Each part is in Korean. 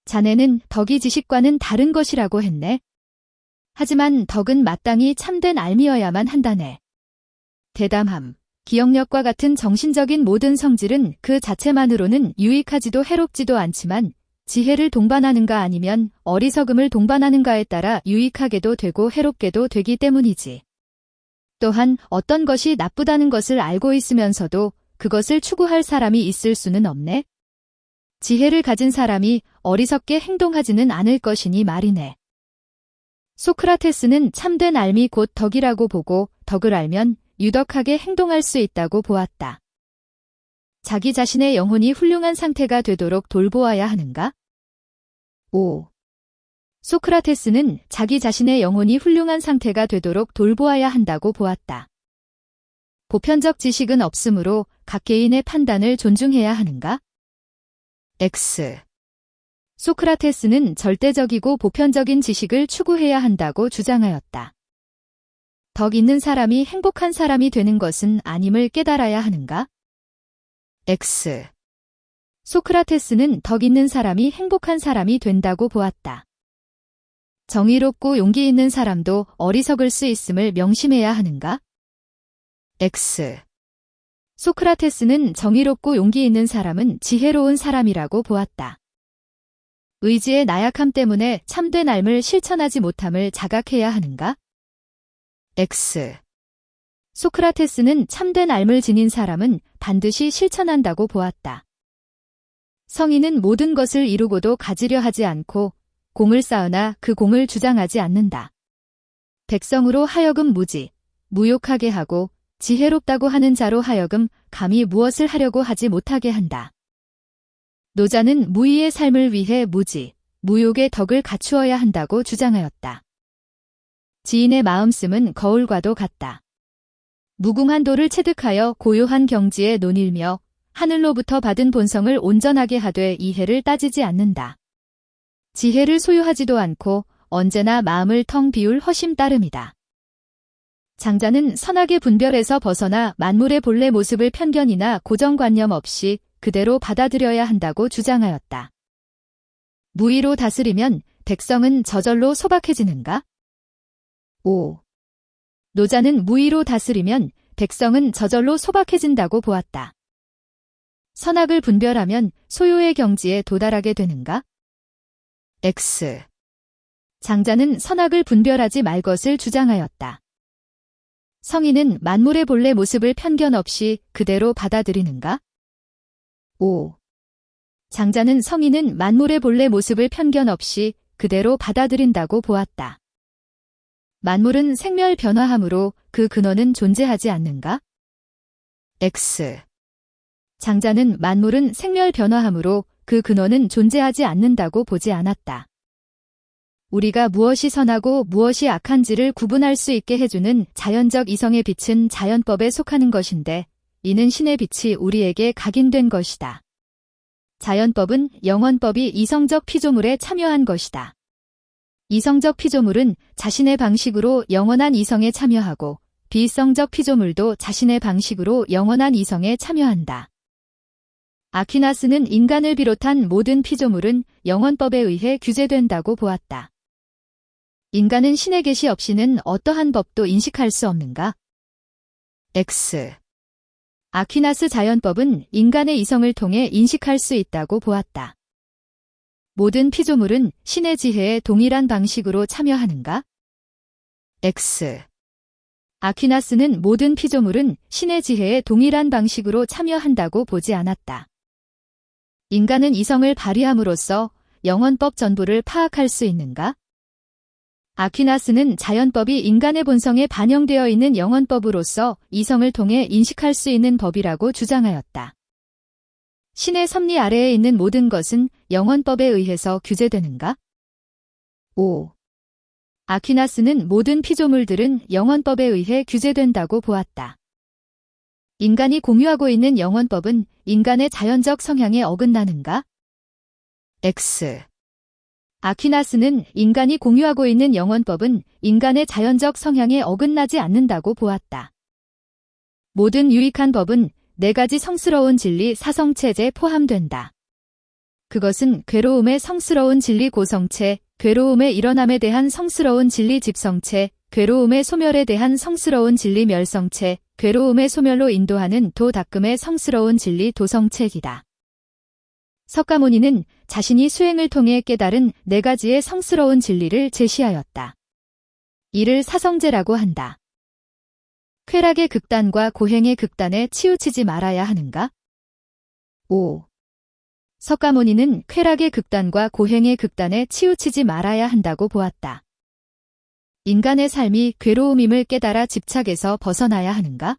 자네는 덕이 지식과는 다른 것이라고 했네. 하지만 덕은 마땅히 참된 알미여야만 한다네. 대담함, 기억력과 같은 정신적인 모든 성질은 그 자체만으로는 유익하지도 해롭지도 않지만 지혜를 동반하는가 아니면 어리석음을 동반하는가에 따라 유익하게도 되고 해롭게도 되기 때문이지. 또한 어떤 것이 나쁘다는 것을 알고 있으면서도 그것을 추구할 사람이 있을 수는 없네. 지혜를 가진 사람이 어리석게 행동하지는 않을 것이니 말이네. 소크라테스는 참된 알미 곧 덕이라고 보고 덕을 알면 유덕하게 행동할 수 있다고 보았다. 자기 자신의 영혼이 훌륭한 상태가 되도록 돌보아야 하는가? 5. 소크라테스는 자기 자신의 영혼이 훌륭한 상태가 되도록 돌보아야 한다고 보았다. 보편적 지식은 없으므로 각 개인의 판단을 존중해야 하는가? X. 소크라테스는 절대적이고 보편적인 지식을 추구해야 한다고 주장하였다. 덕 있는 사람이 행복한 사람이 되는 것은 아님을 깨달아야 하는가? X. 소크라테스는 덕 있는 사람이 행복한 사람이 된다고 보았다. 정의롭고 용기 있는 사람도 어리석을 수 있음을 명심해야 하는가? X. 소크라테스는 정의롭고 용기 있는 사람은 지혜로운 사람이라고 보았다. 의지의 나약함 때문에 참된 알을 실천하지 못함을 자각해야 하는가? X. 소크라테스는 참된 알을 지닌 사람은 반드시 실천한다고 보았다. 성인은 모든 것을 이루고도 가지려 하지 않고 공을 쌓으나 그 공을 주장하지 않는다. 백성으로 하여금 무지, 무욕하게 하고 지혜롭다고 하는 자로 하여금 감히 무엇을 하려고 하지 못하게 한다. 노자는 무의의 삶을 위해 무지, 무욕의 덕을 갖추어야 한다고 주장하였다. 지인의 마음씀은 거울과도 같다. 무궁한 돌을 체득하여 고요한 경지에 논일며 하늘로부터 받은 본성을 온전하게 하되 이해를 따지지 않는다. 지혜를 소유하지도 않고 언제나 마음을 텅 비울 허심 따름이다. 장자는 선악의 분별에서 벗어나 만물의 본래 모습을 편견이나 고정관념 없이 그대로 받아들여야 한다고 주장하였다. 무의로 다스리면 백성은 저절로 소박해지는가? 5. 노자는 무의로 다스리면 백성은 저절로 소박해진다고 보았다. 선악을 분별하면 소요의 경지에 도달하게 되는가? X. 장자는 선악을 분별하지 말 것을 주장하였다. 성인은 만물의 본래 모습을 편견 없이 그대로 받아들이는가? 5. 장자는 성인은 만물의 본래 모습을 편견 없이 그대로 받아들인다고 보았다. 만물은 생멸 변화하므로 그 근원은 존재하지 않는가? X. 장자는 만물은 생멸 변화하므로 그 근원은 존재하지 않는다고 보지 않았다. 우리가 무엇이 선하고 무엇이 악한지를 구분할 수 있게 해주는 자연적 이성의 빛은 자연법에 속하는 것인데 이는 신의 빛이 우리에게 각인된 것이다. 자연법은 영원법이 이성적 피조물에 참여한 것이다. 이성적 피조물은 자신의 방식으로 영원한 이성에 참여하고 비이성적 피조물도 자신의 방식으로 영원한 이성에 참여한다. 아퀴나스는 인간을 비롯한 모든 피조물은 영원법에 의해 규제된다고 보았다. 인간은 신의 계시 없이는 어떠한 법도 인식할 수 없는가? X. 아퀴나스 자연법은 인간의 이성을 통해 인식할 수 있다고 보았다. 모든 피조물은 신의 지혜에 동일한 방식으로 참여하는가? X. 아퀴나스는 모든 피조물은 신의 지혜에 동일한 방식으로 참여한다고 보지 않았다. 인간은 이성을 발휘함으로써 영원법 전부를 파악할 수 있는가? 아퀴나스는 자연법이 인간의 본성에 반영되어 있는 영원법으로서 이성을 통해 인식할 수 있는 법이라고 주장하였다. 신의 섭리 아래에 있는 모든 것은 영원법에 의해서 규제되는가? 5. 아퀴나스는 모든 피조물들은 영원법에 의해 규제된다고 보았다. 인간이 공유하고 있는 영원법은 인간의 자연적 성향에 어긋나는가? X. 아퀴나스는 인간이 공유하고 있는 영원법은 인간의 자연적 성향에 어긋나지 않는다고 보았다. 모든 유익한 법은 4가지 성스러운 진리 사성체제에 포함된다. 그것은 괴로움의 성스러운 진리 고성체, 괴로움의 일어남에 대한 성스러운 진리 집성체, 괴로움의 소멸에 대한 성스러운 진리 멸성체, 괴로움의 소멸로 인도하는 도닦음의 성스러운 진리 도성체이다. 석가모니는 자신이 수행을 통해 깨달은 4가지의 성스러운 진리를 제시하였다. 이를 사성제라고 한다. 쾌락의 극단과 고행의 극단에 치우치지 말아야 하는가? 5. 석가모니는 쾌락의 극단과 고행의 극단에 치우치지 말아야 한다고 보았다. 인간의 삶이 괴로움임을 깨달아 집착에서 벗어나야 하는가?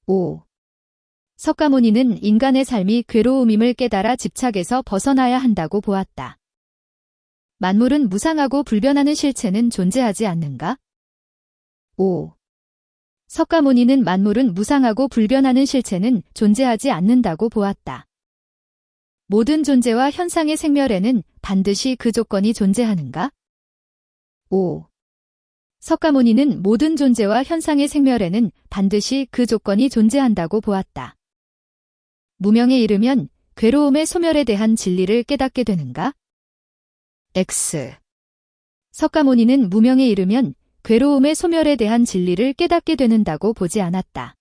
5. 석가모니는 인간의 삶이 괴로움임을 깨달아 집착에서 벗어나야 한다고 보았다. 만물은 무상하고 불변하는 실체는 존재하지 않는가? 5. 석가모니는 만물은 무상하고 불변하는 실체는 존재하지 않는다고 보았다. 모든 존재와 현상의 생멸에는 반드시 그 조건이 존재하는가? 5. 석가모니는 모든 존재와 현상의 생멸에는 반드시 그 조건이 존재한다고 보았다. 무명에 이르면 괴로움의 소멸에 대한 진리를 깨닫게 되는가? X. 석가모니는 무명에 이르면 괴로움의 소멸에 대한 진리를 깨닫게 되는다고 보지 않았다.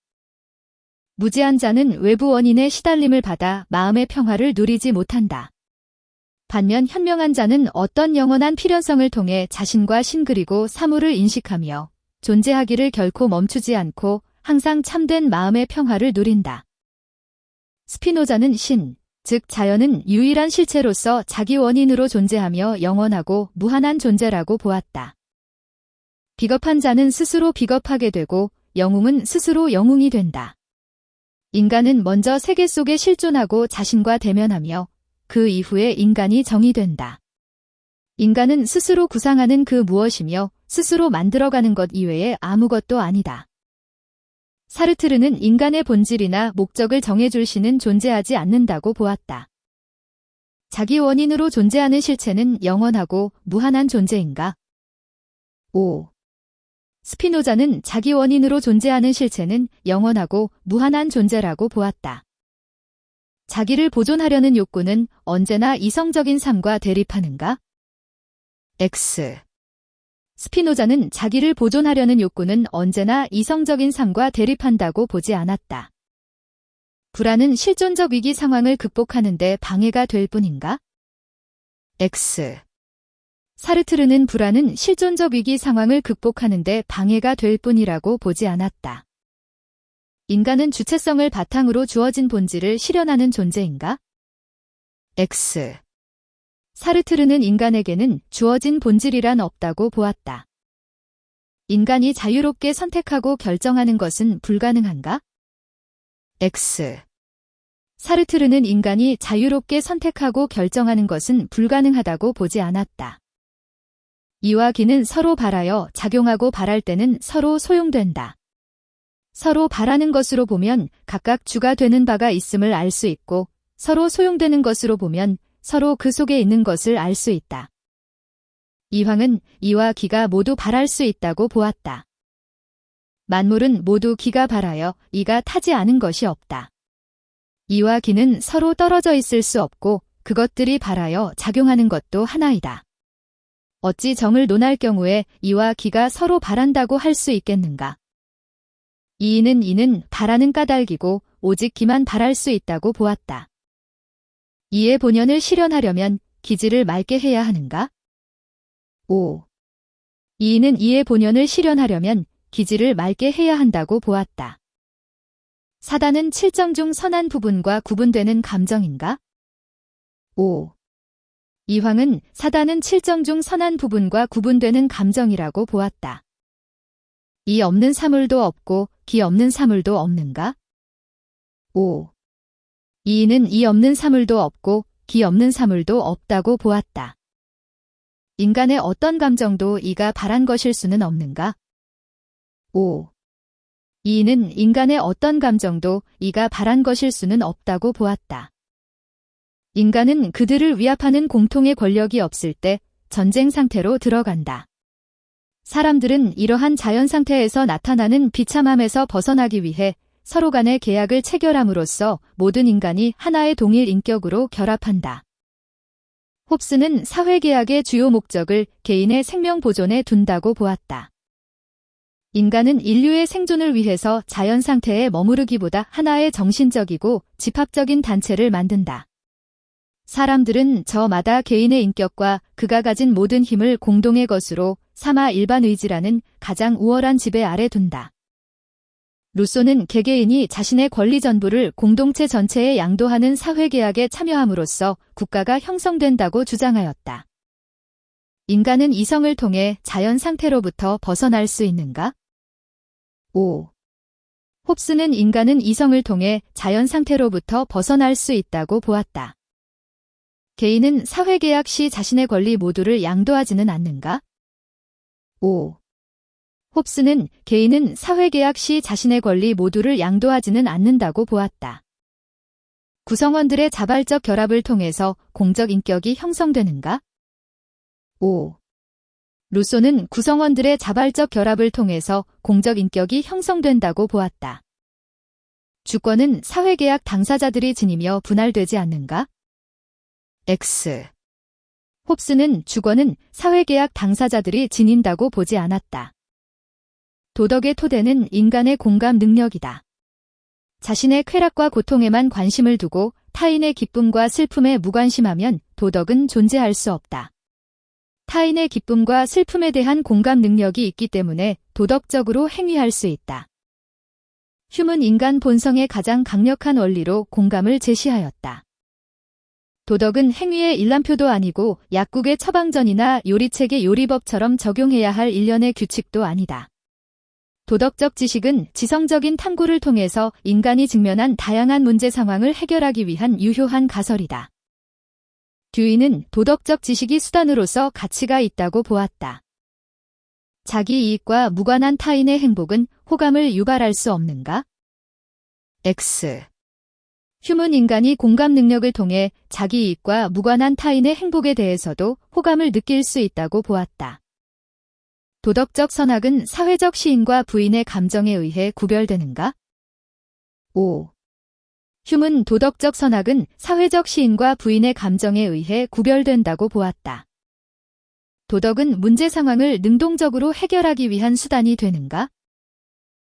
무지한 자는 외부 원인의 시달림을 받아 마음의 평화를 누리지 못한다. 반면 현명한 자는 어떤 영원한 필연성을 통해 자신과 신 그리고 사물을 인식하며 존재하기를 결코 멈추지 않고 항상 참된 마음의 평화를 누린다. 스피노자는 신, 즉 자연은 유일한 실체로서 자기 원인으로 존재하며 영원하고 무한한 존재라고 보았다. 비겁한 자는 스스로 비겁하게 되고 영웅은 스스로 영웅이 된다. 인간은 먼저 세계 속에 실존하고 자신과 대면하며 그 이후에 인간이 정의된다. 인간은 스스로 구상하는 그 무엇이며 스스로 만들어가는 것 이외에 아무것도 아니다. 사르트르는 인간의 본질이나 목적을 정해줄 신은 존재하지 않는다고 보았다. 자기 원인으로 존재하는 실체는 영원하고 무한한 존재인가? 5. 스피노자는 자기 원인으로 존재하는 실체는 영원하고 무한한 존재라고 보았다. 자기를 보존하려는 욕구는 언제나 이성적인 삶과 대립하는가? X. 스피노자는 자기를 보존하려는 욕구는 언제나 이성적인 삶과 대립한다고 보지 않았다. 불안은 실존적 위기 상황을 극복하는 데 방해가 될 뿐인가? X. 사르트르는 불안은 실존적 위기 상황을 극복하는 데 방해가 될 뿐이라고 보지 않았다. 인간은 주체성을 바탕으로 주어진 본질을 실현하는 존재인가? X. 사르트르는 인간에게는 주어진 본질이란 없다고 보았다. 인간이 자유롭게 선택하고 결정하는 것은 불가능한가? X. 사르트르는 인간이 자유롭게 선택하고 결정하는 것은 불가능하다고 보지 않았다. 이와 기는 서로 발하여 작용하고 발할 때는 서로 소용된다. 서로 발하는 것으로 보면 각각 주가 되는 바가 있음을 알 수 있고 서로 소용되는 것으로 보면 서로 그 속에 있는 것을 알 수 있다. 이황은 이와 기가 모두 발할 수 있다고 보았다. 만물은 모두 기가 발하여 이가 타지 않은 것이 없다. 이와 기는 서로 떨어져 있을 수 없고 그것들이 발하여 작용하는 것도 하나이다. 어찌 정을 논할 경우에 이와 기가 서로 발한다고 할 수 있겠는가? 이는 발하는 까닭이고 오직 기만 발할 수 있다고 보았다. 이의 본연을 실현하려면 기지를 맑게 해야 하는가? 5. 이는 이의 본연을 실현하려면 기지를 맑게 해야 한다고 보았다. 사단은 칠정 중 선한 부분과 구분되는 감정인가? 5. 이황은 사단은 칠정 중 선한 부분과 구분되는 감정이라고 보았다. 이 없는 사물도 없고 기 없는 사물도 없는가? 5. 이는 이 없는 사물도 없고 기 없는 사물도 없다고 보았다. 인간의 어떤 감정도 이가 바란 것일 수는 없는가? 5. 이는 인간의 어떤 감정도 이가 바란 것일 수는 없다고 보았다. 인간은 그들을 위압하는 공통의 권력이 없을 때 전쟁 상태로 들어간다. 사람들은 이러한 자연 상태에서 나타나는 비참함에서 벗어나기 위해 서로 간의 계약을 체결함으로써 모든 인간이 하나의 동일 인격으로 결합한다. 홉스는 사회계약의 주요 목적을 개인의 생명 보존에 둔다고 보았다. 인간은 인류의 생존을 위해서 자연 상태에 머무르기보다 하나의 정신적이고 집합적인 단체를 만든다. 사람들은 저마다 개인의 인격과 그가 가진 모든 힘을 공동의 것으로 삼아 일반 의지라는 가장 우월한 지배 아래 둔다. 루소는 개개인이 자신의 권리 전부를 공동체 전체에 양도하는 사회계약에 참여함으로써 국가가 형성된다고 주장하였다. 인간은 이성을 통해 자연 상태로부터 벗어날 수 있는가? 5. 홉스는 인간은 이성을 통해 자연 상태로부터 벗어날 수 있다고 보았다. 개인은 사회계약 시 자신의 권리 모두를 양도하지는 않는가? 5. 홉스는 개인은 사회계약 시 자신의 권리 모두를 양도하지는 않는다고 보았다. 구성원들의 자발적 결합을 통해서 공적 인격이 형성되는가? 5. 루소는 구성원들의 자발적 결합을 통해서 공적 인격이 형성된다고 보았다. 주권은 사회계약 당사자들이 지니며 분할되지 않는가? X. 홉스는 주권은 사회계약 당사자들이 지닌다고 보지 않았다. 도덕의 토대는 인간의 공감 능력이다. 자신의 쾌락과 고통에만 관심을 두고 타인의 기쁨과 슬픔에 무관심하면 도덕은 존재할 수 없다. 타인의 기쁨과 슬픔에 대한 공감 능력이 있기 때문에 도덕적으로 행위할 수 있다. 휴문 인간 본성의 가장 강력한 원리로 공감을 제시하였다. 도덕은 행위의 일람표도 아니고 약국의 처방전이나 요리책의 요리법처럼 적용해야 할 일련의 규칙도 아니다. 도덕적 지식은 지성적인 탐구를 통해서 인간이 직면한 다양한 문제 상황을 해결하기 위한 유효한 가설이다. 듀이는 도덕적 지식이 수단으로서 가치가 있다고 보았다. 자기 이익과 무관한 타인의 행복은 호감을 유발할 수 없는가? X. 휴문 인간이 공감 능력을 통해 자기 이익과 무관한 타인의 행복에 대해서도 호감을 느낄 수 있다고 보았다. 도덕적 선악은 사회적 시인과 부인의 감정에 의해 구별되는가? 5. 휴문 도덕적 선악은 사회적 시인과 부인의 감정에 의해 구별된다고 보았다. 도덕은 문제 상황을 능동적으로 해결하기 위한 수단이 되는가?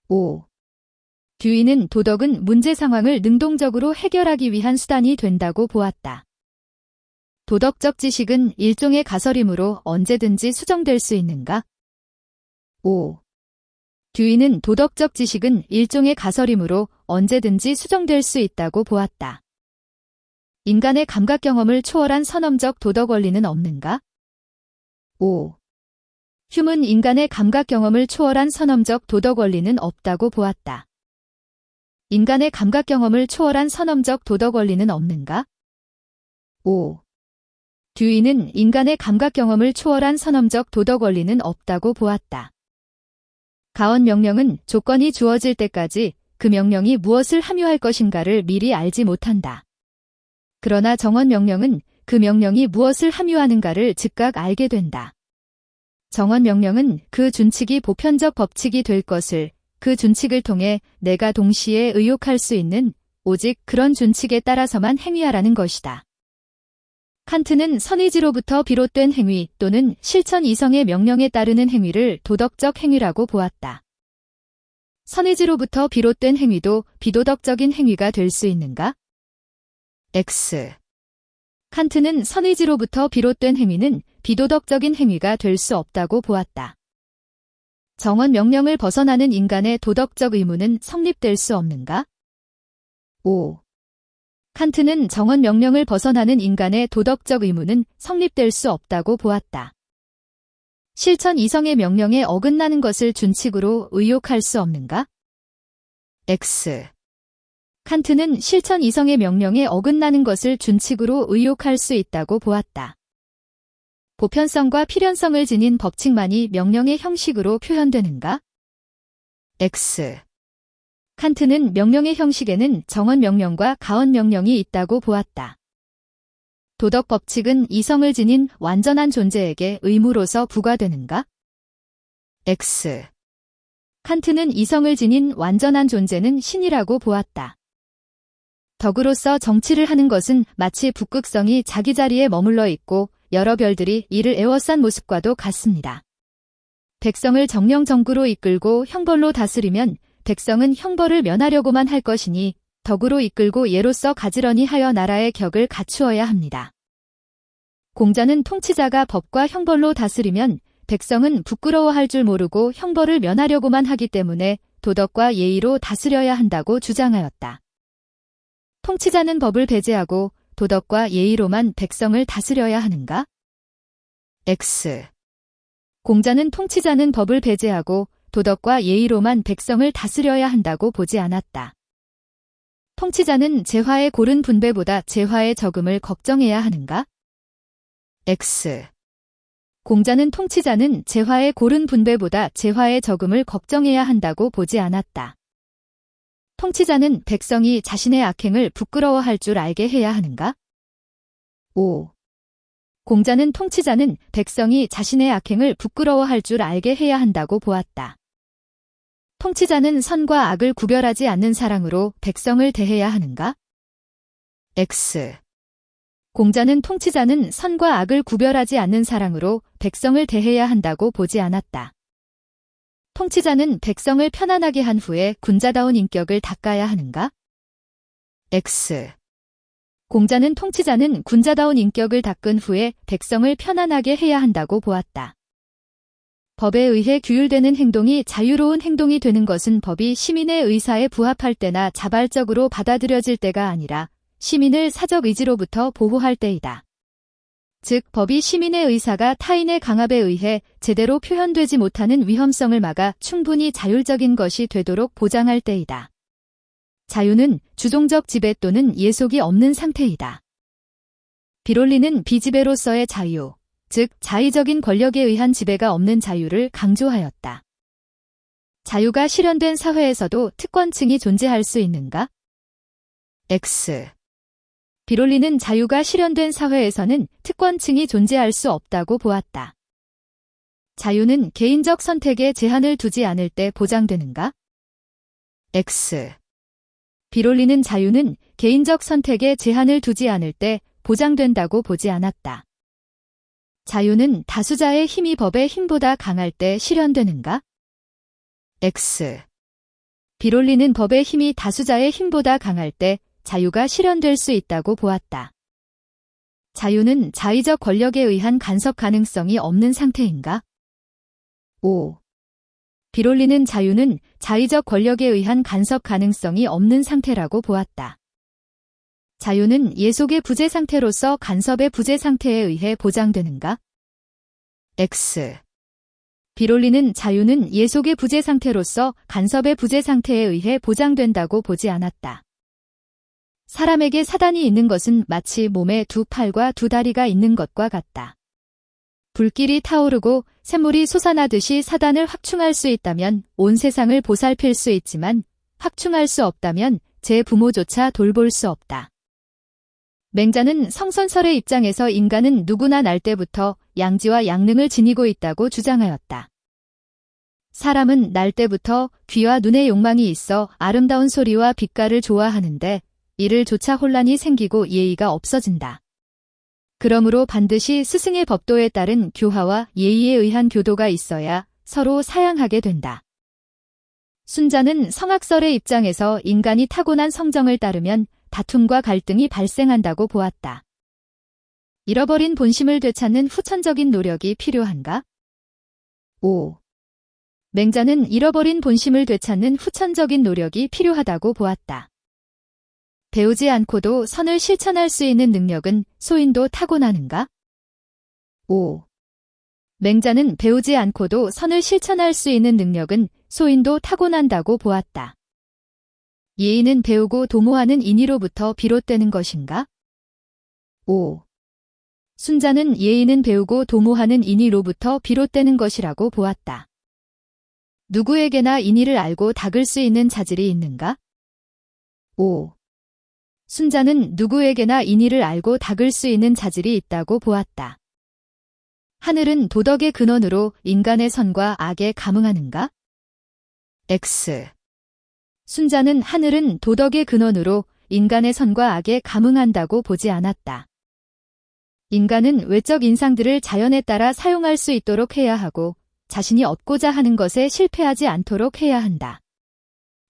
5. 듀이는 도덕은 문제 상황을 능동적으로 해결하기 위한 수단이 된다고 보았다. 도덕적 지식은 일종의 가설이므로 언제든지 수정될 수 있는가? 5. 듀이는 도덕적 지식은 일종의 가설이므로 언제든지 수정될 수 있다고 보았다. 인간의 감각 경험을 초월한 선험적 도덕 원리는 없는가? 5. 휴문 인간의 감각 경험을 초월한 선험적 도덕 원리는 없다고 보았다. 인간의 감각 경험을 초월한 선험적 도덕 원리는 없는가? 5. 듀이는 인간의 감각 경험을 초월한 선험적 도덕 원리는 없다고 보았다. 가언 명령은 조건이 주어질 때까지 그 명령이 무엇을 함유할 것인가를 미리 알지 못한다. 그러나 정언 명령은 그 명령이 무엇을 함유하는가를 즉각 알게 된다. 정언 명령은 그 준칙이 보편적 법칙이 될 것을 그 준칙을 통해 내가 동시에 의욕할 수 있는 오직 그런 준칙에 따라서만 행위하라는 것이다. 칸트는 선의지로부터 비롯된 행위 또는 실천 이성의 명령에 따르는 행위를 도덕적 행위라고 보았다. 선의지로부터 비롯된 행위도 비도덕적인 행위가 될 수 있는가? X. 칸트는 선의지로부터 비롯된 행위는 비도덕적인 행위가 될 수 없다고 보았다. 정언 명령을 벗어나는 인간의 도덕적 의무는 성립될 수 없는가? 5. 칸트는 정언 명령을 벗어나는 인간의 도덕적 의무는 성립될 수 없다고 보았다. 실천 이성의 명령에 어긋나는 것을 준칙으로 의욕할 수 없는가? X. 칸트는 실천 이성의 명령에 어긋나는 것을 준칙으로 의욕할 수 있다고 보았다. 보편성과 필연성을 지닌 법칙만이 명령의 형식으로 표현되는가? X. 칸트는 명령의 형식에는 정언 명령과 가언 명령이 있다고 보았다. 도덕 법칙은 이성을 지닌 완전한 존재에게 의무로서 부과되는가? X. 칸트는 이성을 지닌 완전한 존재는 신이라고 보았다. 덕으로서 정치를 하는 것은 마치 북극성이 자기 자리에 머물러 있고 여러 별들이 이를 에워싼 모습과도 같습니다. 백성을 정령정구로 이끌고 형벌로 다스리면 백성은 형벌을 면하려고만 할 것이니 덕으로 이끌고 예로서 가지런히 하여 나라의 격을 갖추어야 합니다. 공자는 통치자가 법과 형벌로 다스리면 백성은 부끄러워할 줄 모르고 형벌을 면하려고만 하기 때문에 도덕과 예의로 다스려야 한다고 주장하였다. 통치자는 법을 배제하고 도덕과 예의로만 백성을 다스려야 하는가? X. 공자는 통치자는 법을 배제하고 도덕과 예의로만 백성을 다스려야 한다고 보지 않았다. 통치자는 재화의 고른 분배보다 재화의 적음을 걱정해야 하는가? X. 공자는 통치자는 재화의 고른 분배보다 재화의 적음을 걱정해야 한다고 보지 않았다. 통치자는 백성이 자신의 악행을 부끄러워할 줄 알게 해야 하는가? 5. 공자는 통치자는 백성이 자신의 악행을 부끄러워할 줄 알게 해야 한다고 보았다. 통치자는 선과 악을 구별하지 않는 사랑으로 백성을 대해야 하는가? X. 공자는 통치자는 선과 악을 구별하지 않는 사랑으로 백성을 대해야 한다고 보지 않았다. 통치자는 백성을 편안하게 한 후에 군자다운 인격을 닦아야 하는가? X. 공자는 통치자는 군자다운 인격을 닦은 후에 백성을 편안하게 해야 한다고 보았다. 법에 의해 규율되는 행동이 자유로운 행동이 되는 것은 법이 시민의 의사에 부합할 때나 자발적으로 받아들여질 때가 아니라 시민을 사적 의지로부터 보호할 때이다. 즉, 법이 시민의 의사가 타인의 강압에 의해 제대로 표현되지 못하는 위험성을 막아 충분히 자율적인 것이 되도록 보장할 때이다. 자유는 주종적 지배 또는 예속이 없는 상태이다. 비롤리는 비지배로서의 자유, 즉 자의적인 권력에 의한 지배가 없는 자유를 강조하였다. 자유가 실현된 사회에서도 특권층이 존재할 수 있는가? X. 비롤리는 자유가 실현된 사회에서는 특권층이 존재할 수 없다고 보았다. 자유는 개인적 선택에 제한을 두지 않을 때 보장되는가? X. 비롤리는 자유는 개인적 선택에 제한을 두지 않을 때 보장된다고 보지 않았다. 자유는 다수자의 힘이 법의 힘보다 강할 때 실현되는가? X. 비롤리는 법의 힘이 다수자의 힘보다 강할 때 자유가 실현될 수 있다고 보았다. 자유는 자의적 권력에 의한 간섭 가능성이 없는 상태인가? 5. 비롤리는 자유는 자의적 권력에 의한 간섭 가능성이 없는 상태라고 보았다. 자유는 예속의 부재 상태로서 간섭의 부재 상태에 의해 보장되는가? X. 비롤리는 자유는 예속의 부재 상태로서 간섭의 부재 상태에 의해 보장된다고 보지 않았다. 사람에게 사단이 있는 것은 마치 몸에 두 팔과 두 다리가 있는 것과 같다. 불길이 타오르고 샘물이 솟아나듯이 사단을 확충할 수 있다면 온 세상을 보살필 수 있지만 확충할 수 없다면 제 부모조차 돌볼 수 없다. 맹자는 성선설의 입장에서 인간은 누구나 날 때부터 양지와 양능을 지니고 있다고 주장하였다. 사람은 날 때부터 귀와 눈의 욕망이 있어 아름다운 소리와 빛깔을 좋아하는데 이를 조차 혼란이 생기고 예의가 없어진다. 그러므로 반드시 스승의 법도에 따른 교화와 예의에 의한 교도가 있어야 서로 사양하게 된다. 순자는 성악설의 입장에서 인간이 타고난 성정을 따르면 다툼과 갈등이 발생한다고 보았다. 잃어버린 본심을 되찾는 후천적인 노력이 필요한가? 5. 맹자는 잃어버린 본심을 되찾는 후천적인 노력이 필요하다고 보았다. 배우지 않고도 선을 실천할 수 있는 능력은 소인도 타고나는가? 5. 맹자는 배우지 않고도 선을 실천할 수 있는 능력은 소인도 타고난다고 보았다. 예의는 배우고 도모하는 인의로부터 비롯되는 것인가? 5. 순자는 예의는 배우고 도모하는 인의로부터 비롯되는 것이라고 보았다. 누구에게나 인의를 알고 닦을 수 있는 자질이 있는가? 5. 순자는 누구에게나 인의를 알고 닦을 수 있는 자질이 있다고 보았다. 하늘은 도덕의 근원으로 인간의 선과 악에 감응하는가? X. 순자는 하늘은 도덕의 근원으로 인간의 선과 악에 감응한다고 보지 않았다. 인간은 외적 인상들을 자연에 따라 사용할 수 있도록 해야 하고 자신이 얻고자 하는 것에 실패하지 않도록 해야 한다.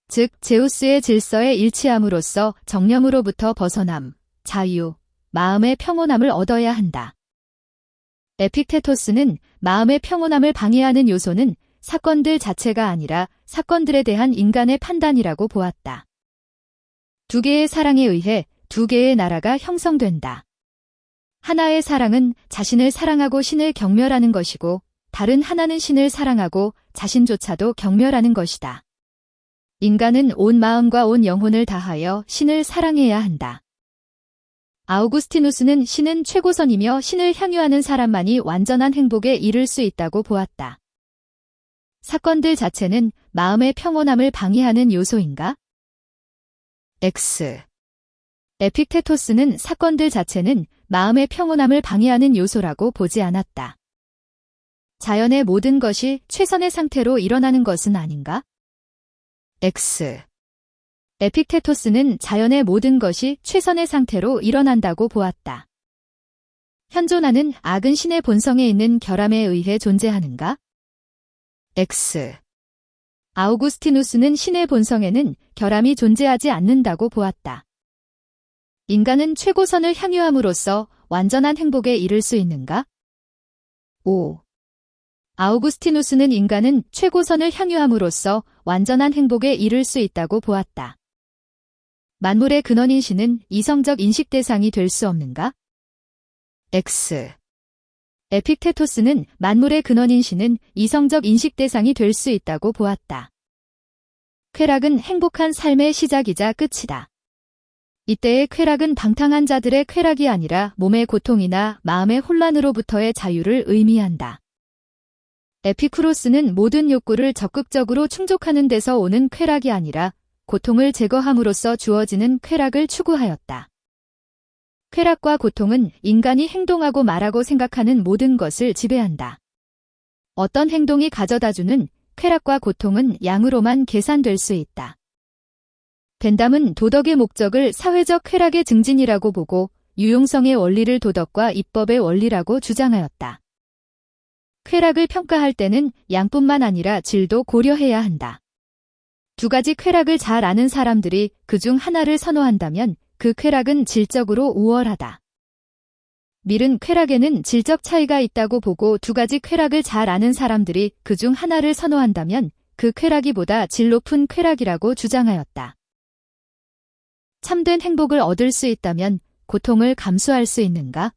즉 제우스의 질서에 일치함으로써 정령으로부터 벗어남, 자유, 마음의 평온함을 얻어야 한다. 에픽테토스는 마음의 평온함을 방해하는 요소는 사건들 자체가 아니라 사건들에 대한 인간의 판단이라고 보았다. 두 개의 사랑에 의해 두 개의 나라가 형성된다. 하나의 사랑은 자신을 사랑하고 신을 경멸하는 것이고 다른 하나는 신을 사랑하고 자신조차도 경멸하는 것이다. 인간은 온 마음과 온 영혼을 다하여 신을 사랑해야 한다. 아우구스티누스는 신은 최고선이며 신을 향유하는 사람만이 완전한 행복에 이를 수 있다고 보았다. 사건들 자체는 마음의 평온함을 방해하는 요소인가? X. 에픽테토스는 사건들 자체는 마음의 평온함을 방해하는 요소라고 보지 않았다. 자연의 모든 것이 최선의 상태로 일어나는 것은 아닌가? X. 에픽테토스는 자연의 모든 것이 최선의 상태로 일어난다고 보았다. 현존하는 악은 신의 본성에 있는 결함에 의해 존재하는가? X. 아우구스티누스는 신의 본성에는 결함이 존재하지 않는다고 보았다. 인간은 최고선을 향유함으로써 완전한 행복에 이를 수 있는가? O. 아우구스티누스는 인간은 최고선을 향유함으로써 완전한 행복에 이를 수 있다고 보았다. 만물의 근원인 신은 이성적 인식 대상이 될 수 없는가? X. 에픽테토스는 만물의 근원인 신은 이성적 인식 대상이 될 수 있다고 보았다. 쾌락은 행복한 삶의 시작이자 끝이다. 이때의 쾌락은 방탕한 자들의 쾌락이 아니라 몸의 고통이나 마음의 혼란으로부터의 자유를 의미한다. 에피쿠로스는 모든 욕구를 적극적으로 충족하는 데서 오는 쾌락이 아니라 고통을 제거함으로써 주어지는 쾌락을 추구하였다. 쾌락과 고통은 인간이 행동하고 말하고 생각하는 모든 것을 지배한다. 어떤 행동이 가져다주는 쾌락과 고통은 양으로만 계산될 수 있다. 벤담은 도덕의 목적을 사회적 쾌락의 증진이라고 보고 유용성의 원리를 도덕과 입법의 원리라고 주장하였다. 쾌락을 평가할 때는 양뿐만 아니라 질도 고려해야 한다. 두 가지 쾌락을 잘 아는 사람들이 그중 하나를 선호한다면 그 쾌락은 질적으로 우월하다. 밀은 쾌락에는 질적 차이가 있다고 보고 두 가지 쾌락을 잘 아는 사람들이 그중 하나를 선호한다면 그 쾌락이 보다 질 높은 쾌락이라고 주장하였다. 참된 행복을 얻을 수 있다면 고통을 감수할 수 있는가?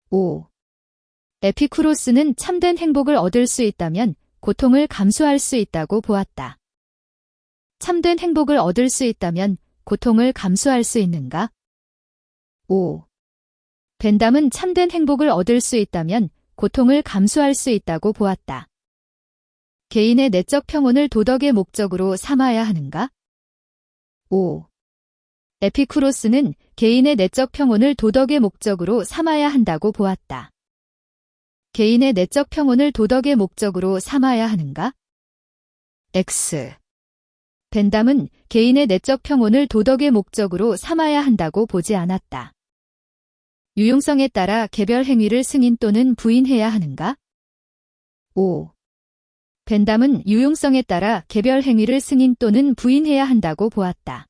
5. 에피쿠로스는 참된 행복을 얻을 수 있다면 고통을 감수할 수 있다고 보았다. 참된 행복을 얻을 수 있다면 고통을 감수할 수 있는가? 5. 벤담은 참된 행복을 얻을 수 있다면 고통을 감수할 수 있다고 보았다. 개인의 내적 평온을 도덕의 목적으로 삼아야 하는가? 5. 에피쿠로스는 개인의 내적 평온을 도덕의 목적으로 삼아야 한다고 보았다. 개인의 내적 평온을 도덕의 목적으로 삼아야 하는가? X. 벤담은 개인의 내적 평온을 도덕의 목적으로 삼아야 한다고 보지 않았다. 유용성에 따라 개별 행위를 승인 또는 부인해야 하는가? 5. 벤담은 유용성에 따라 개별 행위를 승인 또는 부인해야 한다고 보았다.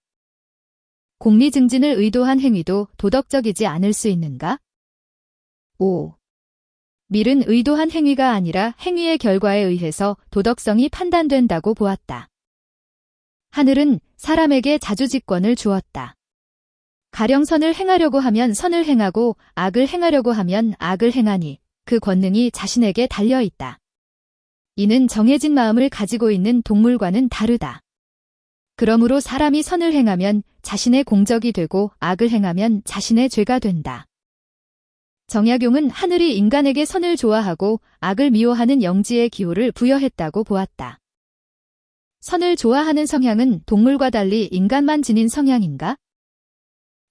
공리 증진을 의도한 행위도 도덕적이지 않을 수 있는가? 5. 밀은 의도한 행위가 아니라 행위의 결과에 의해서 도덕성이 판단된다고 보았다. 하늘은 사람에게 자주직권을 주었다. 가령 선을 행하려고 하면 선을 행하고 악을 행하려고 하면 악을 행하니 그 권능이 자신에게 달려있다. 이는 정해진 마음을 가지고 있는 동물과는 다르다. 그러므로 사람이 선을 행하면 자신의 공적이 되고 악을 행하면 자신의 죄가 된다. 정약용은 하늘이 인간에게 선을 좋아하고 악을 미워하는 영지의 기호를 부여했다고 보았다. 선을 좋아하는 성향은 동물과 달리 인간만 지닌 성향인가?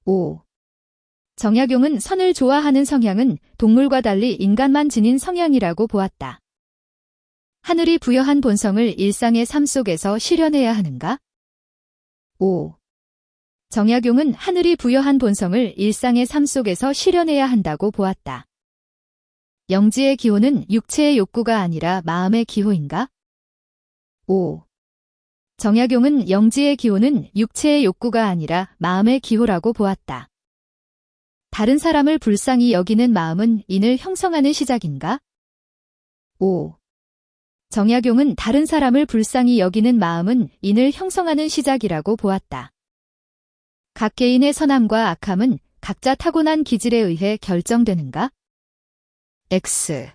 5. 정약용은 선을 좋아하는 성향은 동물과 달리 인간만 지닌 성향이라고 보았다. 하늘이 부여한 본성을 일상의 삶 속에서 실현해야 하는가? 5. 정약용은 하늘이 부여한 본성을 일상의 삶 속에서 실현해야 한다고 보았다. 영지의 기호는 육체의 욕구가 아니라 마음의 기호인가? 5. 정약용은 영지의 기호는 육체의 욕구가 아니라 마음의 기호라고 보았다. 다른 사람을 불쌍히 여기는 마음은 인을 형성하는 시작인가? 5. 정약용은 다른 사람을 불쌍히 여기는 마음은 인을 형성하는 시작이라고 보았다. 각 개인의 선함과 악함은 각자 타고난 기질에 의해 결정되는가? X.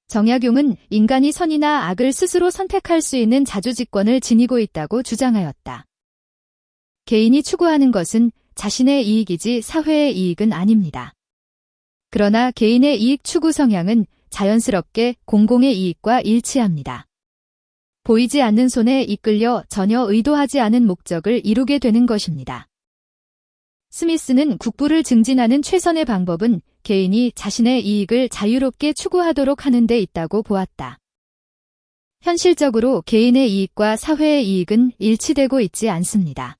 정약용은 인간이 선이나 악을 스스로 선택할 수 있는 자주지권을 지니고 있다고 주장하였다. 개인이 추구하는 것은 자신의 이익이지 사회의 이익은 아닙니다. 그러나 개인의 이익 추구 성향은 자연스럽게 공공의 이익과 일치합니다. 보이지 않는 손에 이끌려 전혀 의도하지 않은 목적을 이루게 되는 것입니다. 스미스는 국부를 증진하는 최선의 방법은 개인이 자신의 이익을 자유롭게 추구하도록 하는 데 있다고 보았다. 현실적으로 개인의 이익과 사회의 이익은 일치되고 있지 않습니다.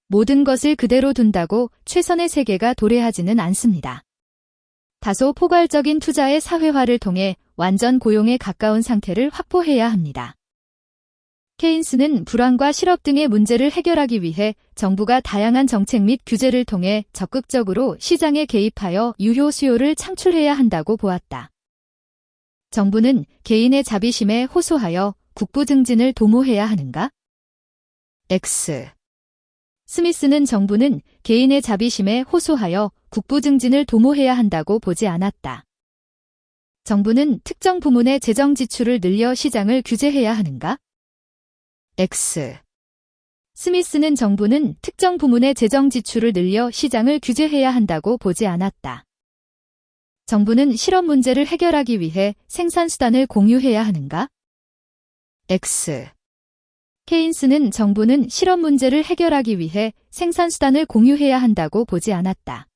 모든 것을 그대로 둔다고 최선의 세계가 도래하지는 않습니다. 다소 포괄적인 투자의 사회화를 통해 완전 고용에 가까운 상태를 확보해야 합니다. 케인스는 불황과 실업 등의 문제를 해결하기 위해 정부가 다양한 정책 및 규제를 통해 적극적으로 시장에 개입하여 유효 수요를 창출해야 한다고 보았다. 정부는 개인의 자비심에 호소하여 국부 증진을 도모해야 하는가? X. 스미스는 정부는 개인의 자비심에 호소하여 국부 증진을 도모해야 한다고 보지 않았다. 정부는 특정 부문의 재정 지출을 늘려 시장을 규제해야 하는가? X. 스미스는 정부는 특정 부문의 재정 지출을 늘려 시장을 규제해야 한다고 보지 않았다. 정부는 실업 문제를 해결하기 위해 생산수단을 공유해야 하는가? X. 케인스는 정부는 실업 문제를 해결하기 위해 생산수단을 공유해야 한다고 보지 않았다.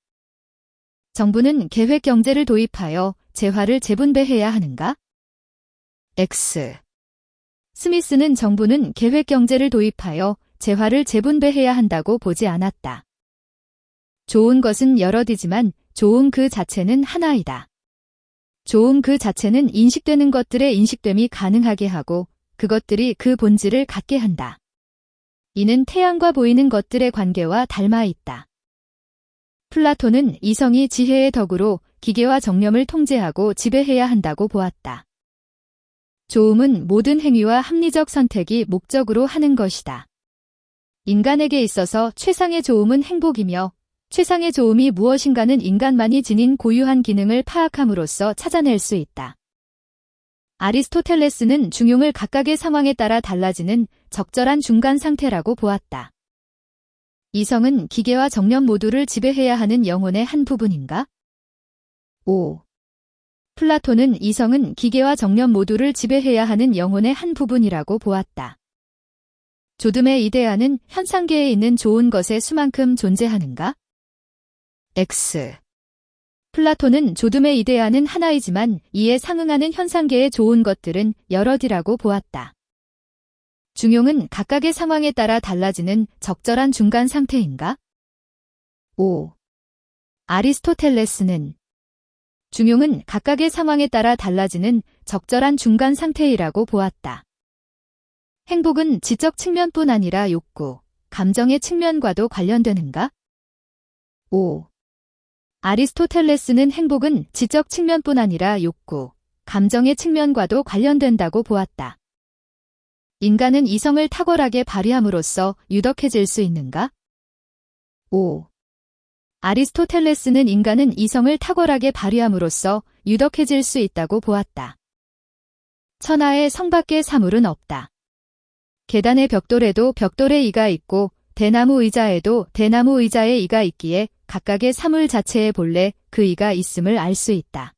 정부는 계획경제를 도입하여 재화를 재분배해야 하는가? X. 스미스는 정부는 계획경제를 도입하여 재화를 재분배해야 한다고 보지 않았다. 좋은 것은 여럿이지만 좋은 그 자체는 하나이다. 좋은 그 자체는 인식되는 것들의 인식됨이 가능하게 하고 그것들이 그 본질을 갖게 한다. 이는 태양과 보이는 것들의 관계와 닮아 있다. 플라톤은 이성이 지혜의 덕으로 기계와 정념을 통제하고 지배해야 한다고 보았다. 좋음은 모든 행위와 합리적 선택이 목적으로 하는 것이다. 인간에게 있어서 최상의 좋음은 행복이며 최상의 좋음이 무엇인가는 인간만이 지닌 고유한 기능을 파악함으로써 찾아낼 수 있다. 아리스토텔레스는 중용을 각각의 상황에 따라 달라지는 적절한 중간 상태라고 보았다. 이성은 기계와 정념 모두를 지배해야 하는 영혼의 한 부분인가? 5. 플라톤은 이성은 기계와 정념 모두를 지배해야 하는 영혼의 한 부분이라고 보았다. 조듬의 이데아는 현상계에 있는 좋은 것의 수만큼 존재하는가? X. 플라톤은 조듬의 이데아는 하나이지만 이에 상응하는 현상계의 좋은 것들은 여럿이라고 보았다. 중용은 각각의 상황에 따라 달라지는 적절한 중간 상태인가? 5. 아리스토텔레스는 중용은 각각의 상황에 따라 달라지는 적절한 중간 상태이라고 보았다. 행복은 지적 측면뿐 아니라 욕구, 감정의 측면과도 관련되는가? 5. 아리스토텔레스는 행복은 지적 측면뿐 아니라 욕구, 감정의 측면과도 관련된다고 보았다. 인간은 이성을 탁월하게 발휘함으로써 유덕해질 수 있는가? 5. 아리스토텔레스는 인간은 이성을 탁월하게 발휘함으로써 유덕해질 수 있다고 보았다. 천하에 성밖에 사물은 없다. 계단의 벽돌에도 벽돌의 이가 있고 대나무 의자에도 대나무 의자의 이가 있기에 각각의 사물 자체의 본래 그 이가 있음을 알 수 있다.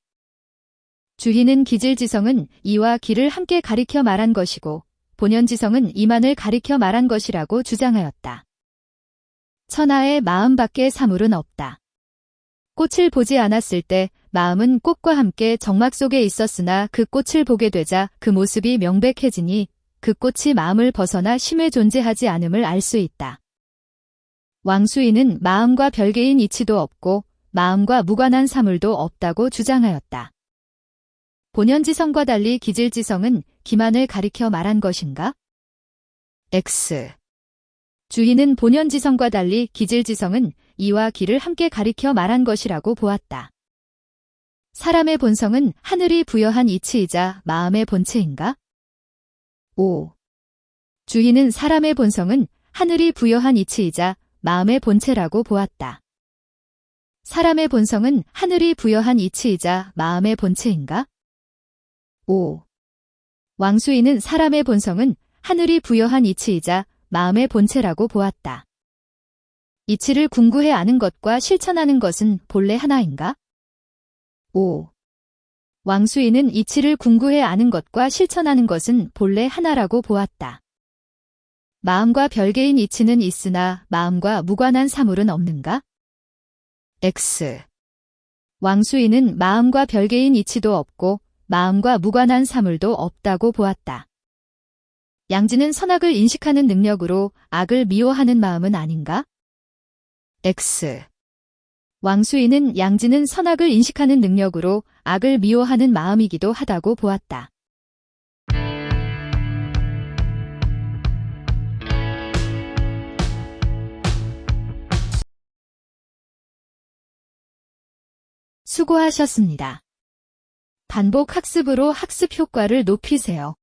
주희는 기질지성은 이와 기를 함께 가리켜 말한 것이고 본연지성은 이만을 가리켜 말한 것이라고 주장하였다. 천하에 마음밖에 사물은 없다. 꽃을 보지 않았을 때 마음은 꽃과 함께 정막 속에 있었으나 그 꽃을 보게 되자 그 모습이 명백해지니 그 꽃이 마음을 벗어나 심에 존재하지 않음을 알 수 있다. 왕수인은 마음과 별개인 이치도 없고 마음과 무관한 사물도 없다고 주장하였다. 본연지성과 달리 기질지성은 기만을 가리켜 말한 것인가? X. 주인은 본연지성과 달리 기질지성은 이와 기를 함께 가리켜 말한 것이라고 보았다. 사람의 본성은 하늘이 부여한 이치이자 마음의 본체인가? O. 주인은 사람의 본성은 하늘이 부여한 이치이자 마음의 본체라고 보았다. 사람의 본성은 하늘이 부여한 이치이자 마음의 본체인가? O. 왕수인은 사람의 본성은 하늘이 부여한 이치이자 마음의 본체라고 보았다. 이치를 궁구해 아는 것과 실천하는 것은 본래 하나인가? O. 왕수인은 이치를 궁구해 아는 것과 실천하는 것은 본래 하나라고 보았다. 마음과 별개인 이치는 있으나 마음과 무관한 사물은 없는가? X. 왕수인은 마음과 별개인 이치도 없고 마음과 무관한 사물도 없다고 보았다. 양지는 선악을 인식하는 능력으로 악을 미워하는 마음은 아닌가? X. 왕수인은 양지는 선악을 인식하는 능력으로 악을 미워하는 마음이기도 하다고 보았다. 수고하셨습니다. 반복 학습으로 학습 효과를 높이세요.